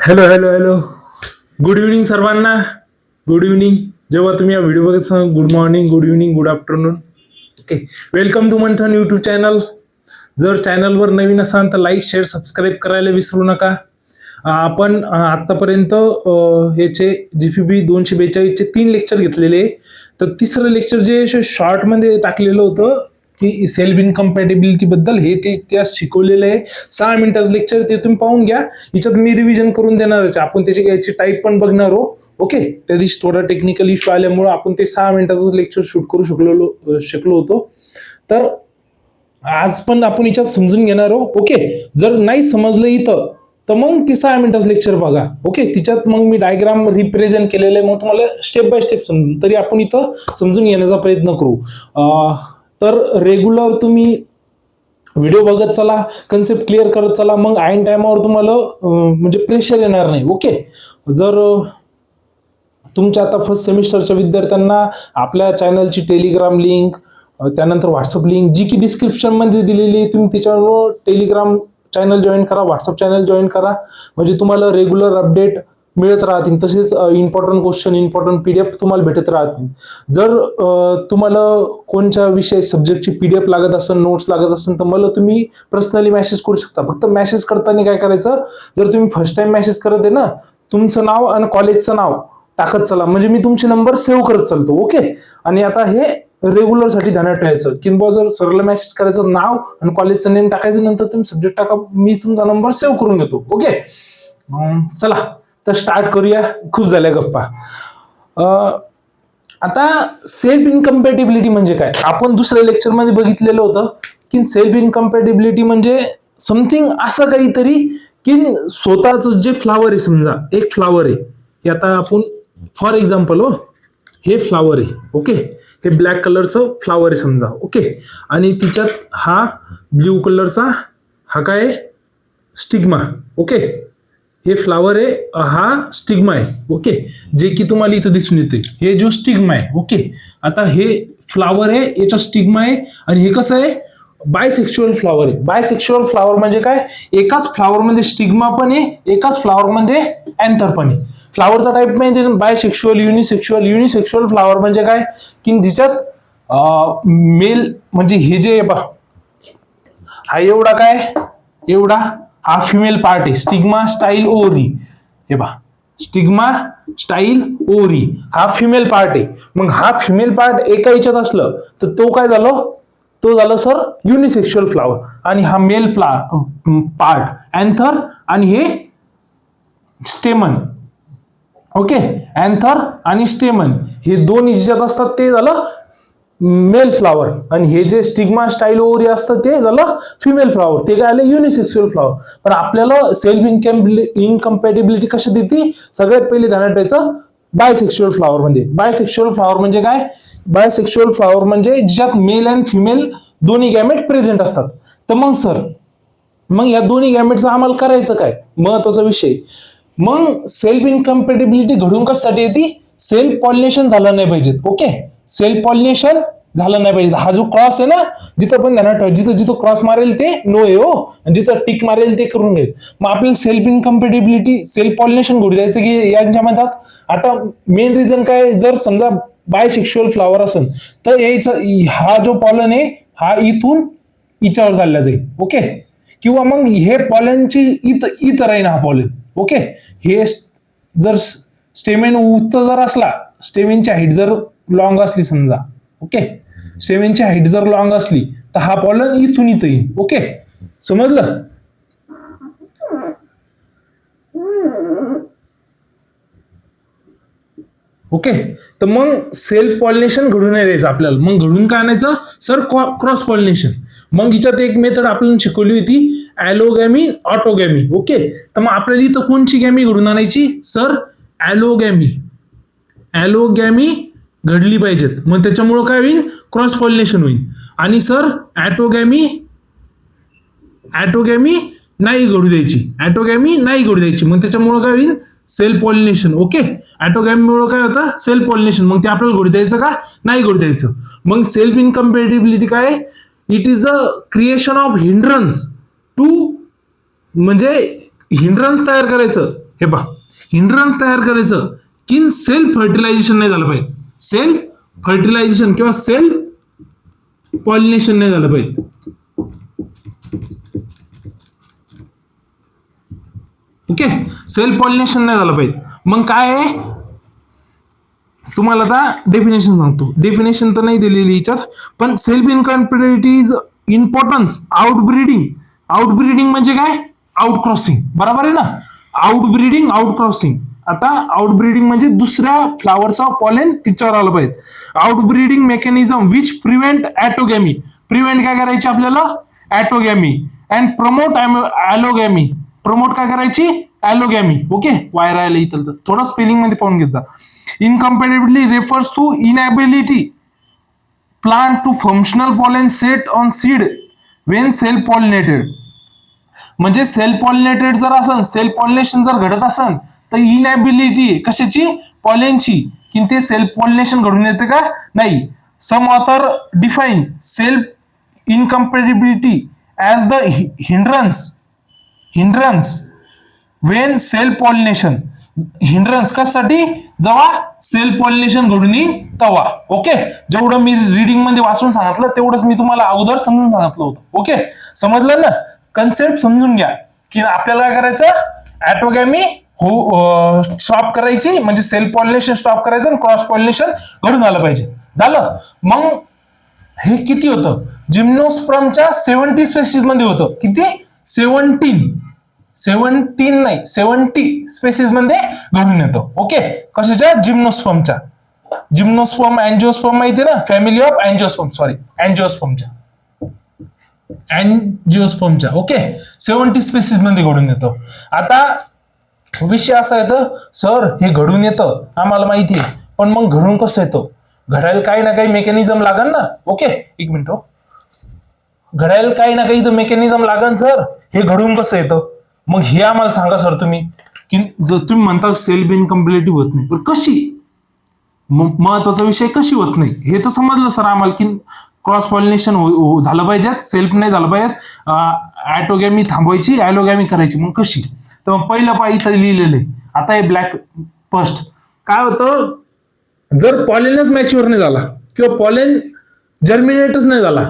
Hello hello hello. Good evening सर्वांना. Good evening. जेव्हा तुम्ही हा व्हिडिओ बघत असाल, good morning, good evening, good afternoon. Okay, welcome to Manthan YouTube channel. जर चॅनलवर नवीन असाल तर लाईक, शेअर, सबस्क्राईब करायला विसरू नका. आपण आतापर्यंत ह्याचे जीपीबी 242 चे 3 लेक्चर घेतलेले. तर तिसरं लेक्चर जे शॉर्टमध्ये टाकलेलं होतं की सेल्फ इनकम्पॅटिबिलिटी बद्दल, हे ते त्यात शिकवलेलं आहे. 6 मिनिटाचं लेक्चर, ते तुम्ही पाहून घ्या. याच्यात मी रिव्हिजन करून देणारच. आपण याची टाईप पण बघणार आहोत. ओके, त्या दिवशी थोडा टेक्निकल इश्यू आल्यामुळे आपण ते 6 मिनिटाचं लेक्चर शूट करू शकलो होतो. तर आज पण आपण याच्यात समजून घेणार आहोत. ओके, जर नाही समजलं इथं तर मग ती 6 मिनिटाचं लेक्चर बघा. ओके, तिच्यात मग मी डायग्राम रिप्रेझेंट केलेलं आहे, मग तुम्हाला स्टेप बाय स्टेप समजून, तरी आपण इथं समजून घेण्याचा प्रयत्न करू. तर रेग्युलर तुम्ही व्हिडिओ बघत चला, कन्सेप्ट क्लिअर करत चला, मग ऐन टायमावर तुम्हाला म्हणजे प्रेशर येणार नाही. ओके, जर तुमच्या आता फर्स्ट सेमिस्टरच्या विद्यार्थ्यांना आपल्या चॅनलची टेलिग्राम लिंक, त्यानंतर व्हॉट्सअप लिंक जी की डिस्क्रिप्शन मध्ये दिलेली आहे, तुम्ही त्याच्यावर टेलिग्राम चॅनल जॉईन करा, व्हॉट्सअप चॅनल जॉईन करा, म्हणजे तुम्हाला रेग्युलर अपडेट मिळत राहतील. तसेच इम्पॉर्टंट क्वेश्चन, इम्पॉर्टंट पीडीएफ तुम्हाला भेटत राहतील. जर तुम्हाला कोणत्या विषय सब्जेक्टची पीडीएफ लागत असेल, नोट्स लागत असेल, तर मला तुम्ही पर्सनली मेसेज करू शकता. फक्त मेसेज करताना काय करायचं, जर तुम्ही फर्स्ट टाइम मेसेज करत आहे ना, तुमचं नाव आणि कॉलेजचं नाव टाकत चला, म्हणजे मी तुमचे नंबर सेव्ह करत चालतो. ओके, आणि आता हे रेग्युलर साठी ध्यानात ठेवायचं की जर सरला मेसेज करायचं, नाव आणि कॉलेजचं नेम टाकायचं, नंतर तुम्ही सब्जेक्ट टाका, मी तुमचा नंबर सेव्ह करून घेतो. ओके, चला तर स्टार्ट करूया. खूप झाल्या गप्पा. आता सेल्फ इनकम्पॅटिबिलिटी म्हणजे काय, आपण दुसऱ्या लेक्चर मध्ये बघितलेलं होतं की सेल्फ इनकम्पॅटिबिलिटी म्हणजे समथिंग असं काहीतरी की स्वतःच जे फ्लावर आहे, समजा एक फ्लावर आहे, हे आता आपण फॉर एक्झाम्पल, हे फ्लावर आहे. ओके, हे ब्लॅक कलरचं फ्लावर आहे समजा. ओके, आणि तिच्यात हा ब्ल्यू कलरचा हा काय स्टिग्मा. ओके, हे फ्लावर आहे, हा स्टिग्मा आहे. ओके, जे की तुम्हाला इथं दिसून येते, हे जो स्टिग्मा आहे. ओके, आता हे फ्लावर आहे, याचा स्टिग्मा आहे, आणि हे कसं आहे, बायसेक्शुअल फ्लावर आहे. बायसेक्शुअल फ्लावर म्हणजे काय, एकाच फ्लावर मध्ये स्टिग्मा पण आहे, एकाच फ्लावर मध्ये अँथर पण आहे. फ्लावरचा टाइप म्हणजे बायसेक्शुअल, युनिसेक्शुअल. युनिसेक्शुअल फ्लावर म्हणजे काय की जिच्यात मेल म्हणजे हे जे हा एवढा काय, एवढा हा फिमेल पार्ट आहे, स्टिग्मा स्टाईल ओरी. हे पहा, स्टिग्मा स्टाईल ओरी हा फिमेल पार्ट आहे. मग हा फिमेल पार्ट एका याच्यात असलं तर तो काय झालं, तो झाला सर युनिसेक्शुअल फ्लावर. आणि हा मेल पार्ट अँथर, आणि हे स्टेमन. ओके, अँथर आणि स्टेमन हे दोन याच्यात असतात, ते झालं मेल फ्लावर. आणि हे जे स्टिग्मा स्टाईल ओरी असतं ते झालं फिमेल फ्लावर, ते काय आलं युनिसेक्शुअल फ्लावर. पण आपल्याला सेल्फ इनकम्पॅटिबिलिटी कशी देते, सगळ्यात पहिले ध्यानात ठेवायचं बायसेक्शुअल फ्लावर मध्ये. बायसेक्शुअल फ्लावर म्हणजे काय, बायसेक्शुअल फ्लावर म्हणजे ज्यात मेल अँड फिमेल दोन्ही गॅमेट प्रेझेंट असतात. तर मग सर, मग या दोन्ही गॅमेटचं आम्हाला करायचं काय, महत्वाचा विषय. मग सेल्फ इनकम्पॅटिबिलिटी घडून कशासाठी येते, सेल्फ पॉलिनेशन झालं नाही पाहिजे. ओके, सेल्फ पॉलिनेशन झालं नाही पाहिजे. हा जो क्रॉस आहे ना, जिथं पण ध्यानात ठेवा, जिथं जिथं क्रॉस मारेल ते नो आहे, हो, आणि जिथं टिक मारेल ते करून घ्यायचं. मग आपल्याला सेल्फ इनकम्पॅटिबिलिटी, सेल्फ पॉलिनेशन घडू द्यायचं की यांच्या मधात. आता मेन रिझन काय, जर समजा बायसेक्शुअल फ्लावर असेल तर याचा हा जो पॉलन आहे हा इथून इच्यावर चालला जाईल. ओके, किंवा मग हे पॉलनची इथं राहील हा पॉलन. ओके, हे जर स्टेमेन उच्च जर असला, स्टेमेनची हाईट जर लॉंग असली समजा, ओके, स्टेमेनची हाईट जर लॉंग असली तर हा पॉलन इथून इथं येईल. ओके, समजलं. ओके, तर मग सेल्फ पॉलिनेशन घडून नाही द्यायचं आपल्याला. मग घडून काय आणायचं सर, क्रॉस पॉलिनेशन. मग हिच्यात एक मेथड आपल्याला शिकवली होती, ॲलोगॅमी, ऑटोगॅमी. ओके, तर मग आपल्याला इथं कोणची गॅमी घडून आणायची सर, ॲलोगॅमी. ॲलोगॅमी घडली पाहिजेत, मग त्याच्यामुळं काय होईल, क्रॉस पॉलिनेशन होईल. आणि सर ॲटोगॅमी नाही घडू द्यायची, ॲटोगॅमी नाही घडू द्यायची, मग त्याच्यामुळं काय होईल, सेल्फ पॉलिनेशन. ओके, ॲटोगॅमी मुळे काय होतं, सेल्फ पॉलिनेशन. मग ते आपल्याला घडू द्यायचं का, नाही घडू द्यायचं. मग सेल्फ इनकम्पॅटिबिलिटी काय, it is a creation of hindrance to, म्हणजे हिंड्रन्स तयार करायचं. हे पहा, हिंड्रन्स तयार करायचं की सेल्फ फर्टिलायझेशन नाही झालं पाहिजे, सेल्फ फर्टिलायझेशन किंवा सेल्फ पॉलिनेशन नाही झालं पाहिजे. ओके, सेल्फ पॉलिनेशन नाही झालं पाहिजे. मग काय आहे, तुम्हाला आता डेफिनेशन सांगतो. डेफिनेशन तर नाही दिलेली याच्यात, पण self incompatibility is importance outbreeding. Outbreeding म्हणजे काय, आउट क्रॉसिंग, बरोबर आहे ना. Outbreeding, out crossing. आता आउटब्रीडिंग म्हणजे दुसऱ्या फ्लावरचा पॉलेन तिच्यावर आलं पाहिजे. Outbreeding mechanism which prevent autogamy. Prevent काय करायची आपल्याला, autogamy. And promote allogamy. Promote काय करायची, ॲलोगॅमी. ओके, वायर आलं इथं, थोडं स्पेलिंग मध्ये पाहून घेत जा. Incompatibility refers to inability plant to functional pollen set on seed when self pollinated. म्हणजे सेल्फ पॉलिनेटेड जर असेल, सेल्फ पॉलिनेशन जर घडत असेल तर इनॅबिलिटी कशाची, पॉलेनची, की ते सेल्फ पॉलिनेशन घडून येते का नाही. Some author define self incompatibility as the hindrance when self pollination. Hindrance कशासाठी, जेव्हा सेल्फ पॉलिनेशन घडून येईल तेव्हा. ओके, जेवढं मी रिडिंग मध्ये वाचून सांगितलं तेवढंच मी तुम्हाला अगोदर समजून सांगितलं होतं. ओके, समजलं ना, कन्सेप्ट समजून घ्या की आपल्याला काय करायचं, ॲटोगॅमी स्टॉप करायची, म्हणजे सेल्फ पॉलिनेशन स्टॉप करायचं आणि क्रॉस पॉलिनेशन घडून आलं पाहिजे. झालं. मग हे किती होतं, जिम्नोस्पर्मच्या 70 स्पेसिस मध्ये होतं. किती, 17 नाही 70 स्पेसिस मध्ये घडून येतो. ओके, कशाच्या, जिम्नोस्पर्मच्या. जिम्नोस्पर्म, अँजिओस्पर्म माहिती ना, फॅमिली ऑफ अँजिओस्पर्म, सॉरी अँजिओस्पर्मच्या. ओके, 70 स्पेसिस मध्ये घडून येतो. आता विषय असा येतो, सर हे घडून येतं आम्हाला माहिती आहे, पण मग घडून कसं येतं, घडायला काही ना काही मेकॅनिझम लागेल ना. ओके, एक मिनिट, घडायला काही ना काही तर मेकॅनिझम लागेल सर, हे घडून कसं येतं, मग हे आम्हाला सांगा सर तुम्ही. की जर तुम्ही म्हणता सेल्फ इनकम्प्लिटिव्ह होत नाही, पण कशी, महत्वाचा विषय कशी होत नाही हे तर समजलं सर आम्हाला, की क्रॉस पॉलिनेशन झालं पाहिजे, सेल्फ नाही झालं पाहिजे, ॲटोगॅमी थांबवायची, ॲलोगॅमी करायची. मग कशी, तर मग पहिलं पाय इथं लिहिलेलं आहे. आता हे ब्लॅक फर्स्ट काय होतं, जर पॉलेनच मॅच्युअर नाही झाला किंवा पॉलेन जर्मिनेटच नाही झाला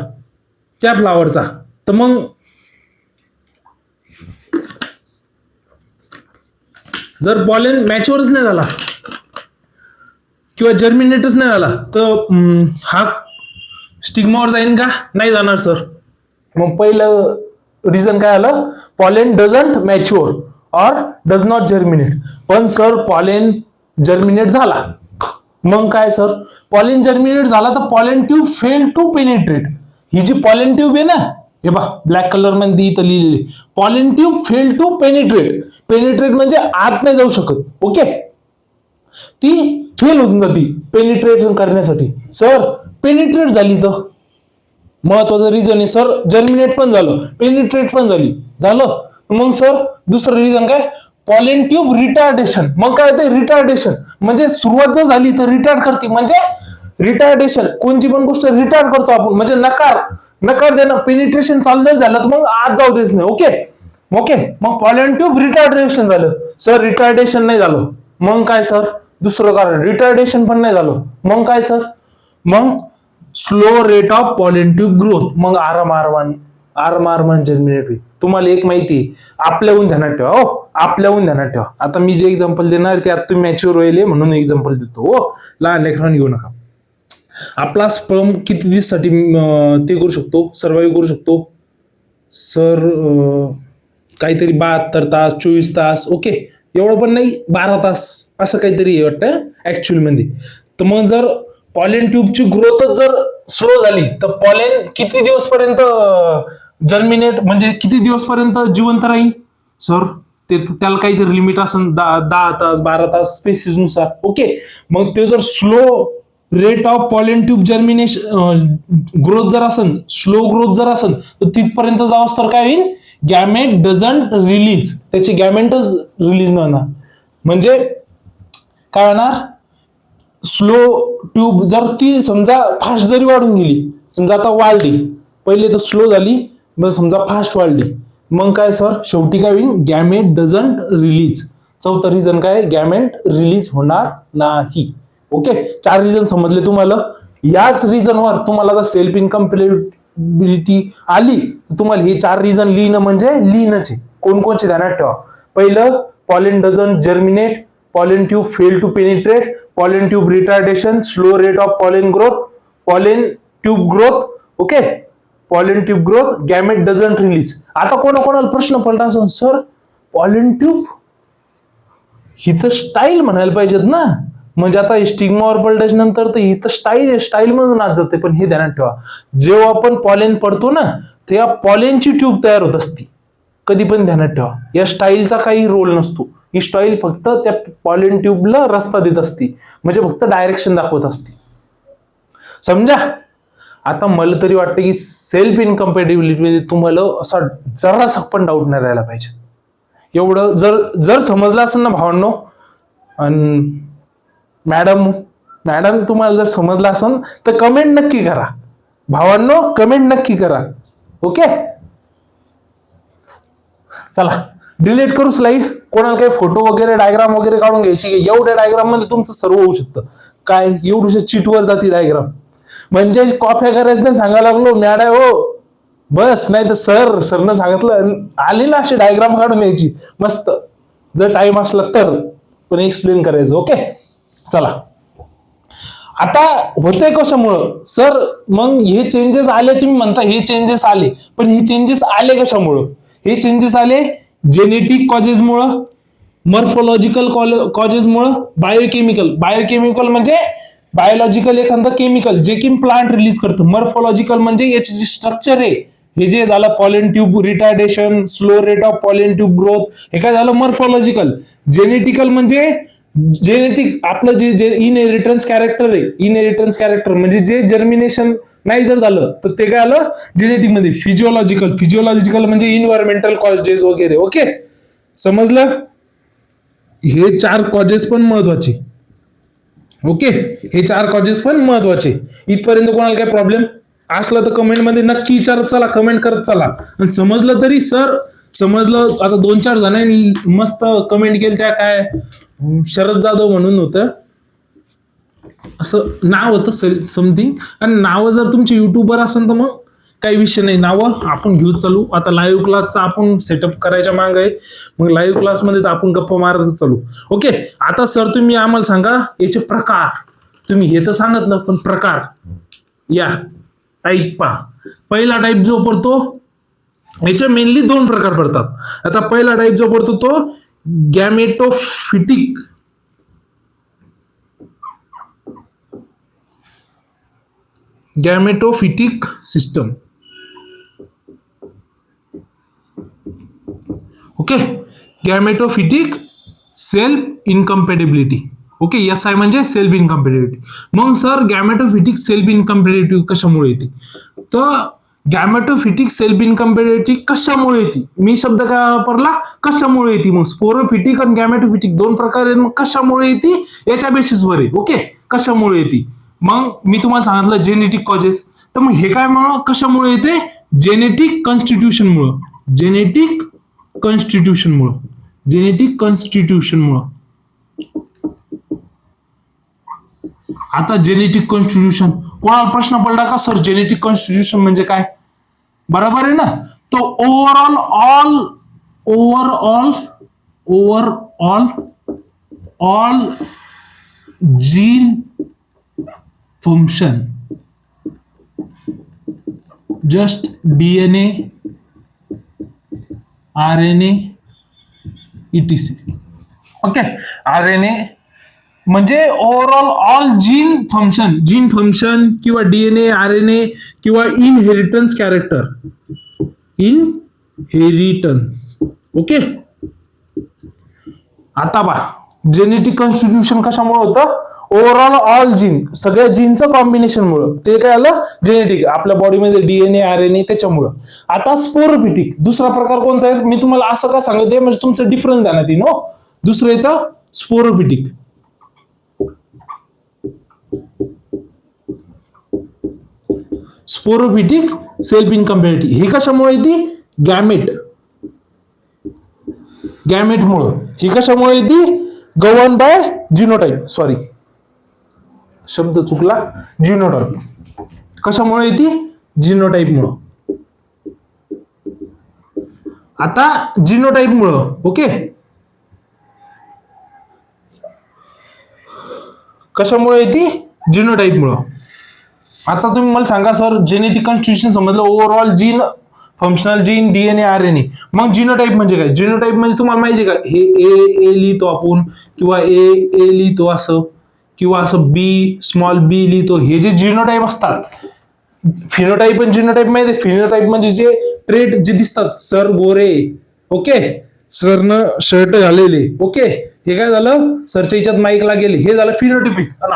त्या फ्लावरचा, तर मग जर पॉलेन मॅच्युअरच नाही झाला किंवा जर्मिनेटच नाही झाला तर हा स्टिग्मावर जाईन का, नाही जाणार सर. मग पहिलं रिझन काय आलं, pollen doesn't mature or does not germinate. पण सर पॉलेन जर्मिनेट झाला, मग काय सर, पॉलेन जर्मिनेट झाला तर pollen tube fail to penetrate. ही जी पॉलेन ट्यूब आहे ना, हे बघा ब्लॅक कलर मध्ये इथं लिहिलेली, pollen tube fail to penetrate. Penetrate म्हणजे आत नाही जाऊ शकत. ओके, ती फेल होऊन जाती पेनिट्रेट करण्यासाठी. सर पेनिट्रेट झाली तर महत्वाचं रिझन आहे सर, जर्मिनेट पण झालं, पेनिट्रेट पण झालं. मग सर दुसरं रिझन काय, पॉलेन ट्यूब रिटार्डेशन. मग काय ते रिटार्डेशन म्हणजे सुरुवात जर झाली तर रिटार्ड करते, म्हणजे रिटार्डेशन. कोणती पण गोष्ट रिटार्ड करतो आपण, म्हणजे नकार देणं. पेनिट्रेशन चालू जर झालं तर मग आत जाऊ देच नाही. ओके, मग पॉलेन ट्यूब रिटार्डेशन झालं. सर रिटार्डेशन नाही झालं, मग काय सर, दुसरं कारण रिटार्डेशन पण नाही झालं, मग काय सर, मग slow rate of pollen tube growth. मग आरमार जर्मिनेट होईल. तुम्हाला एक माहिती आहे, आपल्याहून ध्यानात ठेवा. आता मी जे एक्झाम्पल देणार त्यात तुम्ही मॅच्युअर होईल म्हणून एक्झाम्पल देतो. लहान लेकरांना घेऊ नका. आपला स्पर्म किती दिवसासाठी ते करू शकतो, सर्वाइव्ह करू शकतो सर, काहीतरी 72 तास 24 तास. ओके, एवढं पण नाही, 12 तास असं काहीतरी वाटतं ऍक्च्युअल मध्ये. तर मग जर पॉलेन ट्यूबची ग्रोथच जर स्लो झाली तर पॉलेन किती दिवस पर्यंत जर्मिनेट, म्हणजे किती दिवस पर्यंत जिवंत राहील सर, त्याला काहीतरी लिमिट असेल, 10 तास 12 तास स्पेसिस नुसार. ओके, मग ते जर slow rate of pollen tube germination growth जर असेल, स्लो ग्रोथ जर असेल तर तिथपर्यंत जाऊस तर काय होईल, गॅमेट डझंट रिलीज, त्याचे गॅमेटच रिलीज नाही होणार. म्हणजे काय होणार, स्लो ट्यूब जर ती समजा फास्ट जरी वाढून गेली, समजा आता वाढली, पहिले तर स्लो झाली, मग समजा फास्ट वाढली, मग काय सर शेवटी काय होईल, गॅमेट डझंट रिलीज. चौथं रिझन काय, गॅमेट रिलीज होणार नाही. ओके, 4 रिझन समजले तुम्हाला. याच रिझनवर तुम्हाला जर सेल्फ इनकम्पॅटिबिलिटी आली तर तुम्हाला हे 4 रिझन लिहिणं म्हणजे लिहिणंच आहे. कोणकोणचे ध्यानात ठेवा. पहिलं, pollen doesn't germinate, pollen tube fail to penetrate, pollen tube retardation, slow rate of pollen growth, pollen tube growth. Okay, pollen tube growth, gamete doesn't release. आता कोणाकोणाला प्रश्न पडला असं, सर पॉलन ट्यूब ही तर स्टाईल म्हणायला पाहिजेत ना, म्हणजे आता स्टिग्मावर पलटायच्या नंतर तर ही तर स्टाईल मधून आज जाते. पण हे ध्यानात ठेवा, जेव्हा आपण पॉलेन पडतो ना तेव्हा पॉलेनची ट्यूब तयार होत असते. कधी पण ध्यानात ठेवा, या स्टाईलचा काही रोल नसतो. ही स्टाईल फक्त त्या पॉलेन ट्यूबला रस्ता देत असते, म्हणजे फक्त डायरेक्शन दाखवत असते. समजा. आता मला तरी वाटतं की सेल्फ इनकम्पॅटिबिलिटी मध्ये तुम्हाला असा जरासा पण डाऊट नाही राहायला पाहिजे. एवढं जर समजलं असेल ना भावांनो, आणि मॅडम तुम्हाला जर समजलं असेल तर कमेंट नक्की करा. भावांनो कमेंट नक्की करा. ओके, चला डिलीट करू स्लाइड. कोणाला काही फोटो वगैरे डायग्राम वगैरे काढून घ्यायची, एवढ्या डायग्राम मध्ये तुमचं सर्व होऊ शकतं. काय एवढ्या चिटवर जाती डायग्राम, म्हणजे कॉप्या करायचं नाही सांगायला लागलो मॅडम हो बस, नाही तर सरनं सांगितलं आली ना अशी डायग्राम काढून यायची मस्त, जर टाइम असला तर पण एक्सप्लेन करायचं. ओके, चला. आता होतंय कशामुळं सर, मग हे चेंजेस आले तुम्ही म्हणता, हे चेंजेस आले, पण हे चेंजेस आले कशामुळं? हे चेंजेस आले जेनेटिक कॉजेसमुळं, मॉर्फोलॉजिकल कॉजेसमुळं, बायोकेमिकल म्हणजे बायोलॉजिकल एखादं केमिकल जे की प्लांट रिलीज करतं. मॉर्फोलॉजिकल म्हणजे याचे जे स्ट्रक्चर आहे, हे जे झालं pollen tube retardation, slow rate of pollen tube growth, हे काय झालं मॉर्फोलॉजिकल. जेनेटिकल म्हणजे जेनेटिक आपलं जे इनहेरिटन्स कॅरेक्टर आहे, इनहेरिटन्स कॅरेक्टर म्हणजे जे जर्मिनेशन नाही जर झालं तर ते काय आलं जेनेटिक मध्ये. फिजिओलॉजिकल म्हणजे इन्व्हायरमेंटल कॉजेस वगैरे. ओके, समजलं. हे 4 कॉजेस पण महत्वाचे. ओके, हे 4 कॉजेस पण महत्वाचे. इथपर्यंत कोणाला काय प्रॉब्लेम असला तर कमेंट मध्ये नक्की विचारत चला, कमेंट करत चला. आणि समजलं तरी सर समजलं, आता 2-4 जणांनी मस्त कमेंट केली त्या, काय शरद जाधव म्हणून होतं असं नाव होतं समथिंग. आणि नावं जर तुमचे युट्यूबर असेल तर मग काही विषय नाही, नावं आपण घेऊन चालू. आता लाईव्ह क्लासचा आपण सेटअप करायच्या मागे आहे, मग लाईव्ह क्लासमध्ये तर आपण गप्पा मारतच चालू. ओके, आता सर तुम्ही आम्हाला सांगा याचे प्रकार. तुम्ही हे तर सांगितलं, पण प्रकार या टाईप पहा. पहिला टाईप जो पडतो, याचे मेनली 2 प्रकार पडतात. आता पहिला टाईप जो पडतो तो gametophytic. Gametophytic system. Okay, gametophytic self incompatibility. Okay, SI म्हणजे सेल्फ इनकम्पॅटिबिलिटी. मग सर गॅमेटोफिटिक सेल्फ इनकम्पॅटिबिलिटी कशामुळे येते? तर गॅमेटोफिटिक सेल्फ इनकम्पॅटिबिलिटी कशामुळे येते, मी शब्द काय वापरला, कशामुळे येते. मग स्पोरोफिटिक आणि गॅमेटोफिटिक 2 प्रकार आहेत. मग कशामुळे येते याच्या बेसिसवर आहे. ओके, कशामुळे येते. मग मी तुम्हाला सांगितलं जेनेटिक कॉजेस. तर मग हे काय कशामुळे येते? जेनेटिक कॉन्स्टिट्यूशनमुळं. जेनेटिक कॉन्स्टिट्यूशनमुळं. आता जेनेटिक कॉन्स्टिट्यूशन कोणाला प्रश्न पडला का सर जेनेटिक कॉन्स्टिट्यूशन म्हणजे काय? बरोबर आहे ना. तो overall gene function, just DNA, RNA, ETC. Okay, RNA म्हणजे ओव्हरऑल ऑल जीन फंक्शन किंवा DNA, RNA किंवा इनहेरिटन्स कॅरेक्टर. ओके, आता पहा जेनेटिक कॉन्स्टिट्यूशन कशामुळे होतं? ओव्हरऑल ऑल जीन, सगळ्या जीनचं कॉम्बिनेशन मुळे ते काय आलं जेनेटिक, आपल्या बॉडीमध्ये DNA, RNA त्याच्यामुळं. आता स्पोरोफिटिक दुसरा प्रकार कोणता आहे? मी तुम्हाला असं का सांगते म्हणजे तुमचं डिफरन्स जाणार ती नो. दुसरं येतं स्पोरोफिटिक. Sporophytic self इनकम्पॅटिबिलिटी. हे कशामुळे येते? गॅमेटमुळं. ही कशामुळे येते? Govern bye genotype. सॉरी, शब्द चुकला. जिनोटाइप. कशामुळे येते? जिनोटाइप मुळे. आता जिनोटाइप मुळे, ओके, कशामुळे येते? जिनोटाइप मुळे. आता तुम्ही मला सांगा सर, जेनेटिक कॉन्स्टिट्यूशन समजलं, overall gene, functional gene, DNA, RNA. मग जिनोटाइप म्हणजे काय? जिनोटाइप म्हणजे तुम्हाला माहिती आहे का? हे ए लिहितो आपण, किंवा ए लिहितो असं, किंवा असं बी स्मॉल बी लिहितो. हे जे जिनोटाइप असतात, फिनोटाइप आणि जिनोटाइप माहिती आहे? फिनोटाइप म्हणजे जे ट्रेट जे दिसतात, सर गोरे, ओके, सरनं शर्ट घालेले, ओके, हे काय झालं? सरच्या याच्यात माईकला गेले, हे झालं फिनोटाइपिक. आणि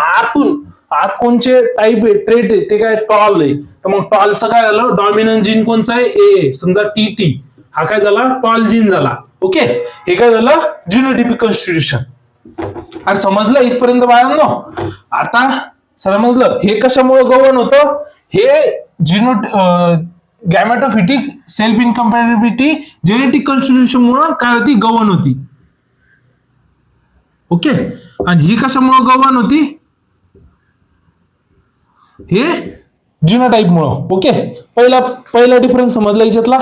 आत कोणचे टाईप आहे, ट्रेट आहे, ते काय? टॉल आहे. तर मग टॉलचं काय झालं? डॉमिनंट जीन कोणचं आहे? ए. समजा टी, हा काय झाला? टॉल जीन झाला, ओके. हे काय झालं? जिनोटाइपिक कॉन्स्टिट्यूशन. अरे समजलं इथपर्यंत बाळांनो? आता समजलं हे कशामुळे गव्हर्न होतं? हे गॅमेटोफिटिक सेल्फ इनकम्पॅटिबिलिटी जेनेटिक कॉन्स्टिट्यूशन मुळे काय होती? गव्हर्न होती, ओके. आणि ही कशामुळे गव्हर्न होती? हे जिनोटाइप मुळे, ओके. पहिला डिफरन्स समजला याच्यातला,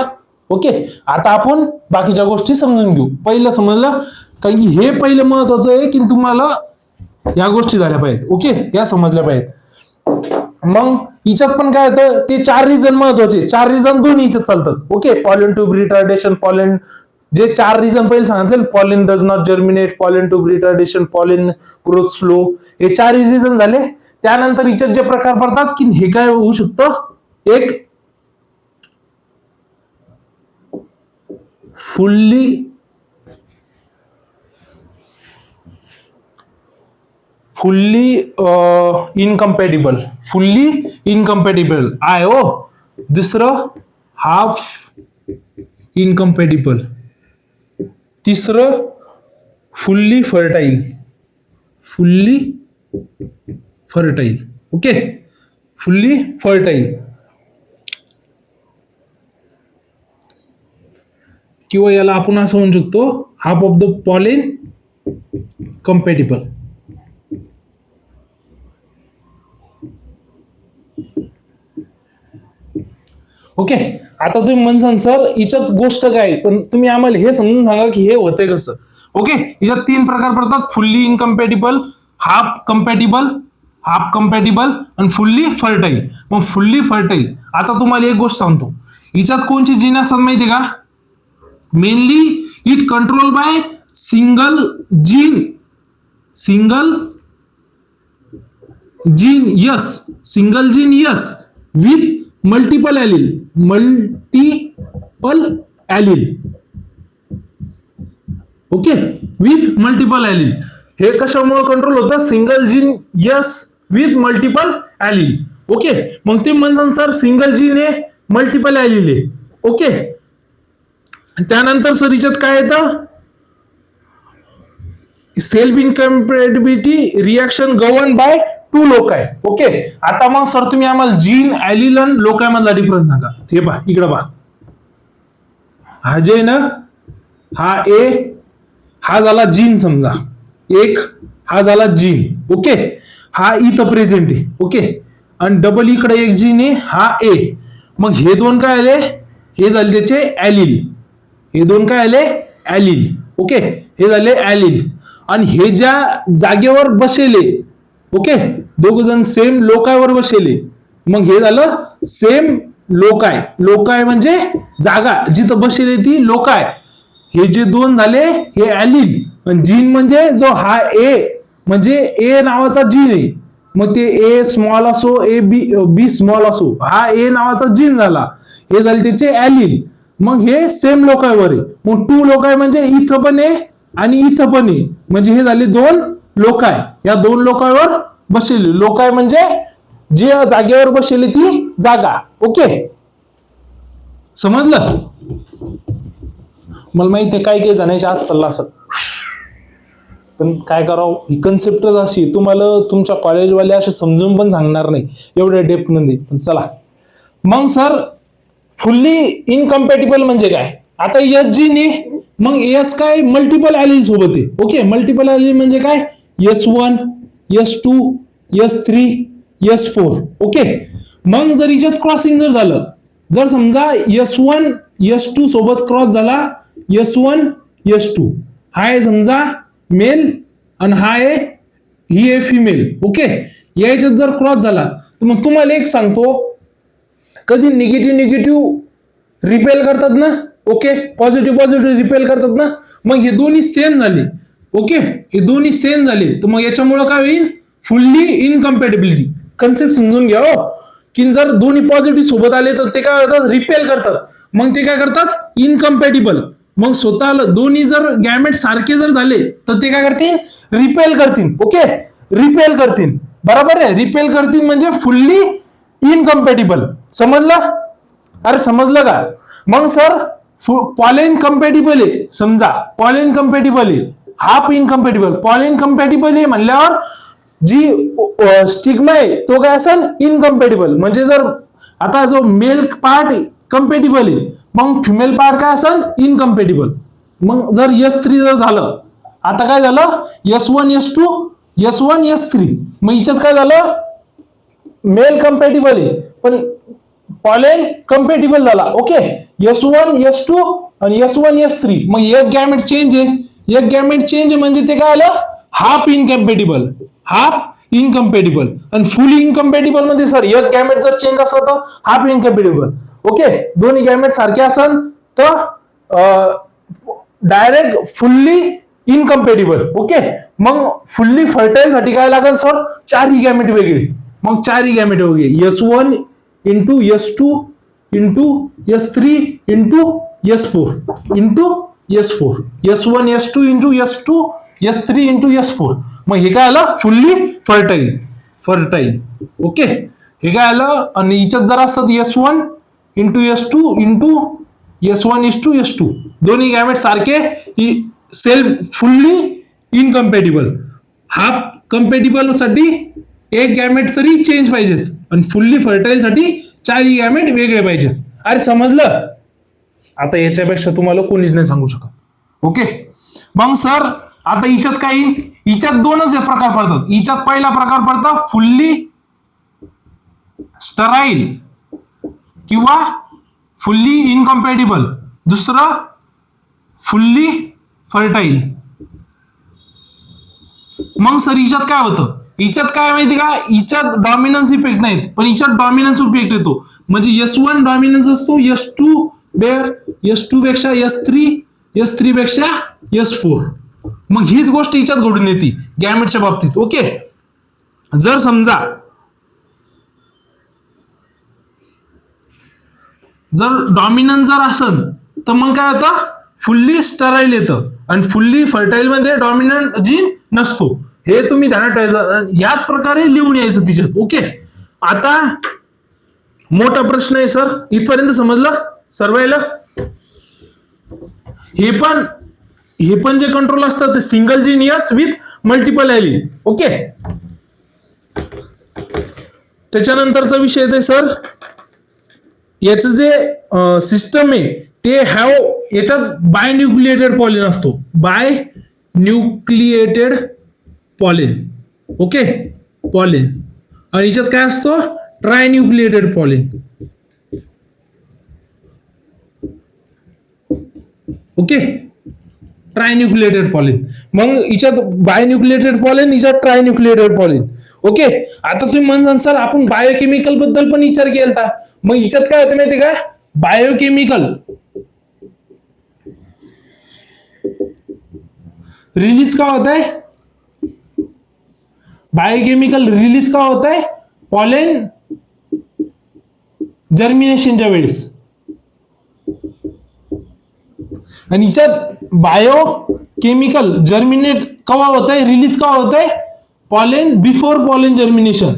ओके. आता आपण बाकीच्या गोष्टी समजून घेऊ. पहिलं समजलं, कारण की हे पहिलं महत्वाचं आहे की तुम्हाला या गोष्टी झाल्या पाहिजेत, ओके, या समजल्या पाहिजेत. मग हिच्यात पण काय होतं? ते 4 रिझन महत्वाचे. 4 रिझन दोन्ही हिच्यात चालतात, okay. Pollen tube retardation, pollen, जे 4 रिझन पहिले सांगितले, pollen does not germinate, pollen tube retardation, pollen growth slow, हे 4 रिझन झाले. त्यानंतर हिच्यात जे प्रकार पडतात की हे काय होऊ शकतं? एक फुल्ली इनकम्पॅटिबल आहे हो. दुसरं हाफ इनकम्पॅटिबल. तिसरं fully fertile. Okay, fully fertile. किंवा याला आपण असं म्हणू शकतो, half of the pollen compatible. Okay. आता तुम्ही म्हणसान सर हिच्यात गोष्ट काय, पण तुम्ही आम्हाला हे समजून सांगा की हे होतंय कसं. ओके, हिच्यात 3 प्रकार पडतात: फुल्ली इनकम्पॅटिबल, हाफ कम्पॅटिबल आणि फुल्ली फर्टाईल. मग फुल्ली फर्टाईल, आता तुम्हाला एक गोष्ट सांगतो, हिच्यात कोणची जीन असतात माहिती का? Mainly it control by single gene yes with multiple allele. Okay, with multiple allele. हे कशामुळे कंट्रोल होतं? Single gene yes with multiple allele. Okay, मग ते म्हणतात सर सिंगल जीन आहे, मल्टिपल ॲलिल आहे, ओके. त्यानंतर सर हिच्यात काय येतं? Self incompatibility reaction govern by 2 loci. Okay, आता मग सर तुम्ही आम्हाला जीन, ॲलिल आणि लोकाय मधला डिफरन्स सांगा. हे पहा, इकडे पहा, हा जे ना, हा ए, हा झाला जीन समजा एक, हा झाला जीन, ओके. हा इथं प्रेझेंट आहे, ओके. आणि डबल इकडे एक जीन आहे, हा ए. मग हे दोन काय आले? हे झाले त्याचे ॲलिल. हे दोन काय आले? ॲलिल, ओके. हे झाले ॲलिल. आणि हे ज्या जागेवर बसेले, ओके, दोघ जण सेम लोकायवर बसेले, मग हे झालं सेम लोकाय. लोकाय म्हणजे जागा जिथं बसेले ती लोकाय. हे जे दोन झाले हे ॲलिल. आणि जीन म्हणजे जो हा ए, म्हणजे ए नावाचा जीन आहे. मग ते ए स्मॉल असो, बी स्मॉल असो, हा ए नावाचा जीन झाला. हे झाले त्याचे ॲलिल. मग हे सेम लोकायवर आहे. मग 2 लोकाय म्हणजे इथं पण आहे आणि इथं पण आहे, म्हणजे हे झाले 2 लोकाय. या 2 लोकायवर बसलेले. लोकाय म्हणजे जे जागेवर बसलेली ती जागा, ओके. समजलं? मला माहिती आहे काय जणांच्या आज चालला असं, पण काय करावं, ही कन्सेप्टच अशी, तुम्हाला तुमच्या कॉलेजवाले असे समजून पण सांगणार नाही एवढ्या डेप्थ मध्ये. पण चला मग सर, फुल्ली इनकम्पॅटिबल म्हणजे काय? आता एच जीन आहे, मग एस काय मल्टिपल ॲलिल सोबत आहे. ओके, मल्टिपल ॲलिल म्हणजे काय, S1 S2 S3 S4. Okay, मग जर याच्यात क्रॉसिंग जर झालं, जर समजा S1 S2 सोबत क्रॉस झाला, S1 S2 हा आहे समजा मेल आणि हा आहे ही आहे फिमेल. ओके, याच्यात जर क्रॉस झाला तर मग तुम्हाला एक सांगतो, कधी निगेटिव्ह रिपेल करतात ना. ओके, पॉझिटिव्ह रिपेल करतात ना. मग हे दोन्ही सेम झाले. ओके, हे दोन्ही सेम झाले तर मग याच्यामुळे काय होईल, फुल्ली इनकम्पॅटिबिलिटी. कन्सेप्ट समजून घ्या हो, की जर दोन्ही पॉझिटिव्ह सोबत आले तर ते काय करतात, रिपेल करतात. मग ते काय करतात, इनकम्पॅटिबल. मग स्वतःला दोन्ही जर गॅमेट सारखे जर झाले तर ते काय करतील, रिपेल करतील. ओके, रिपेल करतील. बरोबर आहे, रिपेल करतील म्हणजे फुल्ली इनकम्पॅटिबल. समजलं? अरे समजलं का? मग सर पॉलेन कंपॅटिबल आहे, समजा पॉलेन कंपॅटिबल आहे, हाफ इनकम्पॅटिबल. पॉलेन कंपॅटिबल आहे म्हणल्यावर जी स्टिग्मा आहे तो काय असेल, इनकम्पॅटिबल. म्हणजे जर आता जो मेल पार्ट कंपॅटिबल आहे, मग फिमेल पार्ट काय असेल, इनकम्पॅटिबल. मग जर S3 जर झालं, आता काय झालं, S1 S2 S1 S3. मग याच्यात काय झालं, मेल कंपॅटिबल आहे पण पॉलेन कंपॅटिबल झाला. ओके, S1 S2 आणि S1 S3. मग एक गॅमेट चेंज आहे, एक गॅमेट चेंज म्हणजे ते काय आलं, हाफ इनकम्पॅटिबल. हाफ इनकम्पॅटिबल आणि फुली इनकम्पॅटिबल मध्ये सर एक गॅमेट जर चेंज असला तर हाफ इनकम्पॅटिबल. ओके, दोन्ही गॅमेट सारखे असेल तर डायरेक्ट फुल्ली इनकम्पॅटिबल. ओके, मग फुल्ली फर्टाईल साठी काय लागेल सर, चारही गॅमेट वेगळे. मग चारही गॅमेट वेगळे, S1 into S2 into S3 into S4 into S4, S1 S2 into S2 S3 into S4. मग हे काय आलं, फुल्ली फर्टाईल. ओके, हे काय आलं. आणि याच्यात जर असतात S1 into S2 into S1 S2 दोन्ही गॅमेट सारखे, सेल्फ फुल्ली इनकम्पॅटिबल. हाफ कंपॅटिबल साठी एक गॅमेट तरी चेंज पाहिजेत आणि फुल्ली फर्टाईल साठी चारही गॅमेट वेगळे पाहिजेत. अरे समजलं? आता याच्यापेक्षा तुम्हाला कोणीच नाही सांगू शकत. ओके, मग सर आता हिच्यात काय, हिच्यात दोनच प्रकार पडतात. हिच्यात पहिला प्रकार पडतात फुल्ली स्टराईल किंवा फुल्ली इनकम्पॅटिबल, दुसरा फुल्ली फर्टाईल. मग सर हिच्यात काय होतं, हिच्यात काय माहिती का, हिच्यात डॉमिनन्स इफेक्ट नाहीत पण हिच्यात डॉमिनन्स इफेक्ट येतो. म्हणजे S1 डॉमिनन्स असतो S2 पेक्षा S3 पेक्षा S4. मग हीच गोष्ट हिच्यात घडून येते गॅमेटच्या बाबतीत. ओके, जर समजा जर डॉमिनन्स जर असेल तर मग काय होतं, फुल्ली स्टराईल येतं आणि फुल्ली फर्टाईल मध्ये डॉमिनंट जीन नसतो. हे तुम्ही ध्यानात ठेवायचं, याच प्रकारे लिहून यायचं तिच्यात. ओके, आता मोठा प्रश्न आहे सर, इथपर्यंत समजलं सर्वायला? हे पण जे कंट्रोल असतात ते single gene yes with multiple allele. Okay, त्याच्यानंतरचा विषय येते सर, याचं जे सिस्टम आहे ते याच्यात बाय न्यूक्लिएटेड पॉलिन असतो, binucleated pollen. Okay, pollen. आणि याच्यात काय असतो, trinucleated pollen. Okay, trinucleated pollen. मग याच्यात बाय न्यूक्लिएटेड पॉलिन, याच्यात ट्राय न्यूक्लिएटेड पॉलिन. ओके, आता तुम्ही म्हणसान सर आपण बायोकेमिकल बद्दल पण विचार केला, मग याच्यात काय होतं माहिती का, बायोकेमिकल रिलीज का होत आहे, बायोकेमिकल रिलीज का होत आहे, पॉलेन जर्मिनेशनच्या वेळेस. आणि याच्यात बायोकेमिकल जर्मिनेट कवा होत आहे, रिलीज का होत आहे, pollen before pollen germination.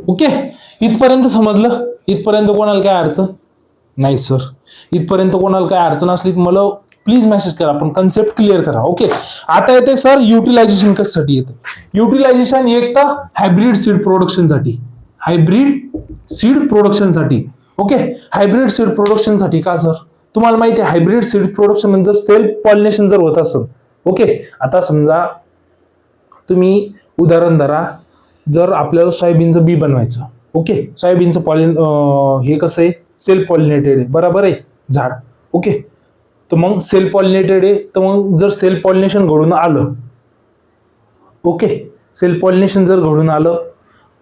Okay, इथपर्यंत समजलं? इथपर्यंत कोणाला काय अडचण नाही सर? इथपर्यंत कोणाला काय अडचण असली तर मला प्लीज मेसेज करा, आपण कन्सेप्ट क्लिअर करा. ओके, आता येते सर युटिलायझेशन कशासाठी येतं. युटिलायझेशन एक तर हायब्रिड सीड प्रोडक्शन साठी, हायब्रिड सीड प्रोडक्शनसाठी. ओके, हायब्रिड सीड प्रोडक्शनसाठी का सर? तुम्हाला माहिती आहे हायब्रिड सीड प्रोडक्शन म्हणजे सेल्फ पॉलिनेशन जर होत असेल. ओके, आता समजा तुम्ही उदाहरण धरा, जर आपल्याला सोयाबीनचं बी बनवायचं. ओके, सोयाबीनचं हे कसं आहे, सेल्फ पॉलिनेटेड आहे, बरोबर आहे झाड. ओके, तर मग सेल्फ पॉलिनेटेड आहे, तर मग जर सेल्फ पॉलिनेशन घडून आलं, ओके, सेल्फ पॉलिनेशन जर घडून आलं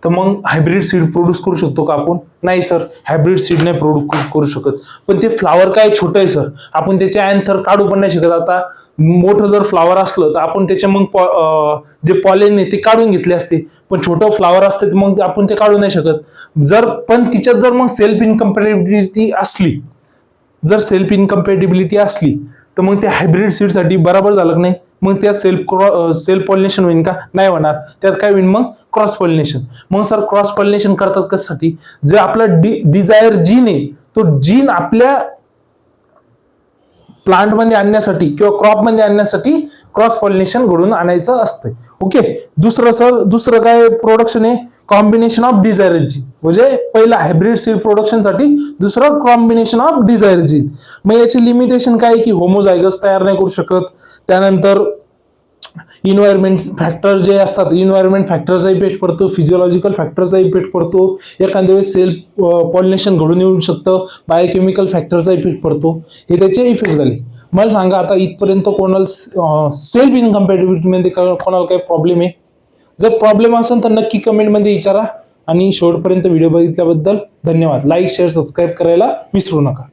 तर मग हायब्रिड सीड प्रोड्यूस करू शकतो का आपण? नाही सर, हायब्रिड सीड नाही प्रोड्यूस करू शकत. पण ते फ्लावर काय छोटं आहे सर, आपण त्याचे अँथर काढू पण नाही शकत. आता मोठं जर फ्लावर असलं तर आपण त्याचे मग जे पॉलेन आहे ते काढून घेतले असते, पण छोटं फ्लावर असते मग आपण ते काढू नाही शकत. पण तिच्यात जर मग सेल्फ इनकम्पॅटिबिलिटी असली, जर सेल्फ इनकम्पॅटिबिलिटी असली तर मग त्या हायब्रिड सीडसाठी बरोबर झालं की नाही? मग त्यात सेल्फ पॉलिनेशन होईल का? नाही होणार. त्यात काय होईल मग? Cross pollination. मग सर क्रॉस पॉलिनेशन करतात कशासाठी? जे आपला डिझायर जीन आहे तो जीन आपल्या प्लांट मध्ये आणण्यासाठी किंवा क्रॉप मध्ये आणण्यासाठी क्रॉस पॉलिनेशन घडून आणायचं असतं. ओके, दुसरं काय प्रोडक्शन आहे? Combination of desire gene. म्हणजे पहिला हायब्रिड सीड प्रोडक्शन साठी, दुसरं कॉम्बिनेशन ऑफ डिझायर जीन. मग याची लिमिटेशन काय की होमोझायगस तयार नाही करू शकत. त्यानंतर इन्व्हायरमेंट फॅक्टर जे असतात, इन्व्हायरमेंट फॅक्टरचा इफेक्ट पडतो, फिजिओलॉजिकल फॅक्टरचा इफेक्ट पडतो, एखाद्या वेळेस सेल्फ पॉलिनेशन घडून येऊ शकतं, बायोकेमिकल फॅक्टरचा इफेक्ट पडतो. हे त्याचे इफेक्ट झाले. मला सांगा आता इथपर्यंत कोणाला सेल्फ इनकम्पॅटिबिलिटी मध्ये कोणाला काही प्रॉब्लेम आहे? जर प्रॉब्लेम असेल तर नक्की कमेंट मध्ये विचारा. आणि शेवटपर्यंत व्हिडिओ बघितल्याबद्दल धन्यवाद. लाईक, शेअर, सबस्क्राईब करायला विसरू नका.